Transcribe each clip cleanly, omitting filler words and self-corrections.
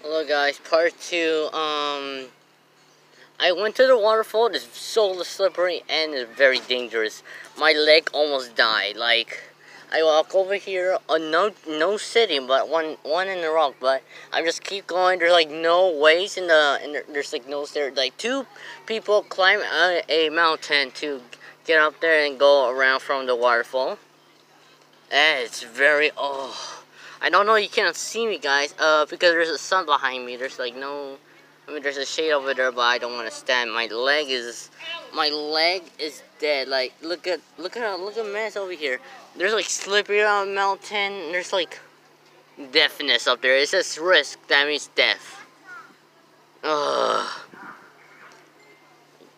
Hello guys, part 2. I went to the waterfall. It's so slippery and it's very dangerous. My leg almost died. Like, I walk over here, no sitting, but one in the rock. But I just keep going. There's like no ways there's like no stairs. Like 2 people climb a mountain to get up there and go around from the waterfall. And it's very I don't know. You can't see me, guys. Because there's a sun behind me. There's like no. I mean, there's a shade over there, but I don't want to stand. My leg is dead. Like, look at mess over here. There's like slippery on a mountain. There's like deafness up there. It says risk. That means death. Ugh.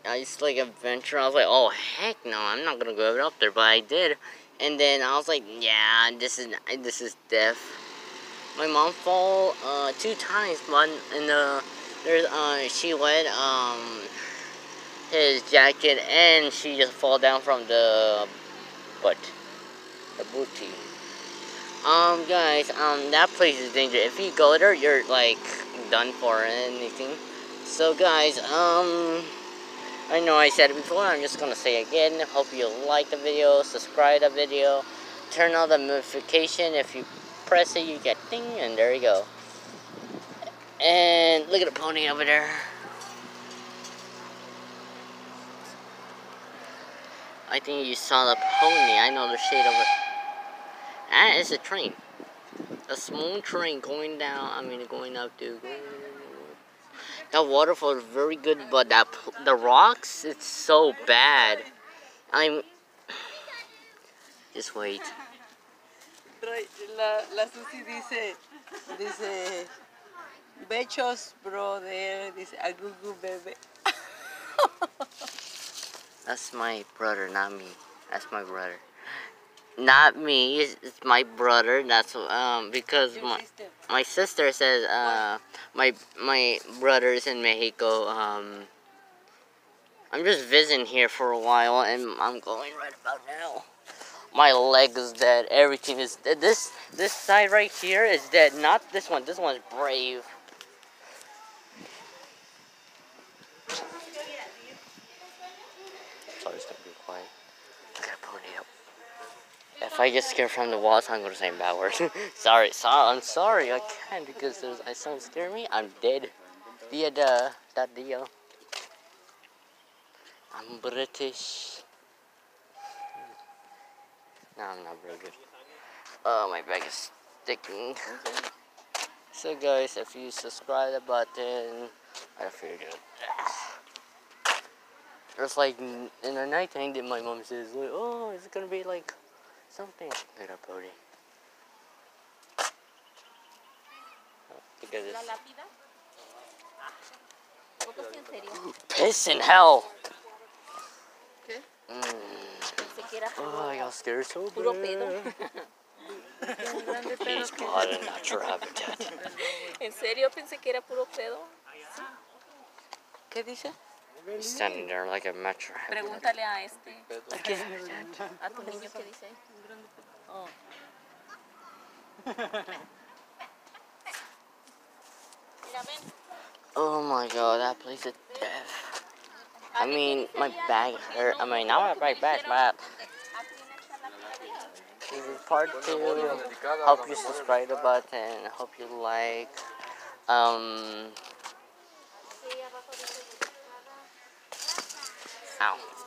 I just like adventure. I was like, oh heck no, I'm not gonna go up there, but I did. And then I was like, yeah, this is death. My mom fell 2 times, but she wet his jacket and she just fall down from the booty. Guys, that place is dangerous. If you go there, you're like done for anything. So guys, I know I said it before, I'm just gonna say it again. Hope you like the video, subscribe the video, turn on the notification. If you press it, you get ding, and there you go. And look at the pony over there. I think you saw the pony. I know the shade of it. Ah, it's a train. A small train going down, going up to... That waterfall is very good, but the rocks, it's so bad. Just wait. La Susi dice, Bechos, brother, dice, agugu, bebe. That's my brother, not me. That's my brother. Not me, it's my brother. That's because my sister says my brother is in Mexico. I'm just visiting here for a while, and I'm going right about now. My leg is dead. Everything is dead. This side right here is dead. Not this one. This one's brave. Sorry, it's gonna be quiet. Look at a pony up. If I get scared from the walls, I'm gonna say bad words. sorry, I'm sorry. I can't because someone scare me. I'm dead. Via that deal. I'm British. No, I'm not very good. Oh, my back is sticking. So guys, if you subscribe the button, I feel good. There's like in the night time that my mom says like, oh, is it gonna be like something? Look at Bodhi. Look at this. Piss in hell. Oh, I got scared so bad. He's caught in natural habitat. ¿En serio? Pensé que era puro pedo. ¿Qué dice? He's standing there like a natural habitat. Pregúntale a este. ¿A tu niño qué dice. Oh. Oh my god, that place is death. I mean, my back hurt. I mean, not my back, but this is part 2. Hope you subscribe the button. Hope you like. Ow.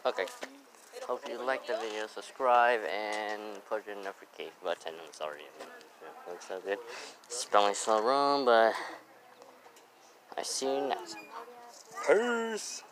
Okay. Hope you like the video. Subscribe and put your notification button. I'm sorry. It looks so good. Spelling so wrong, but I see you next. Peace.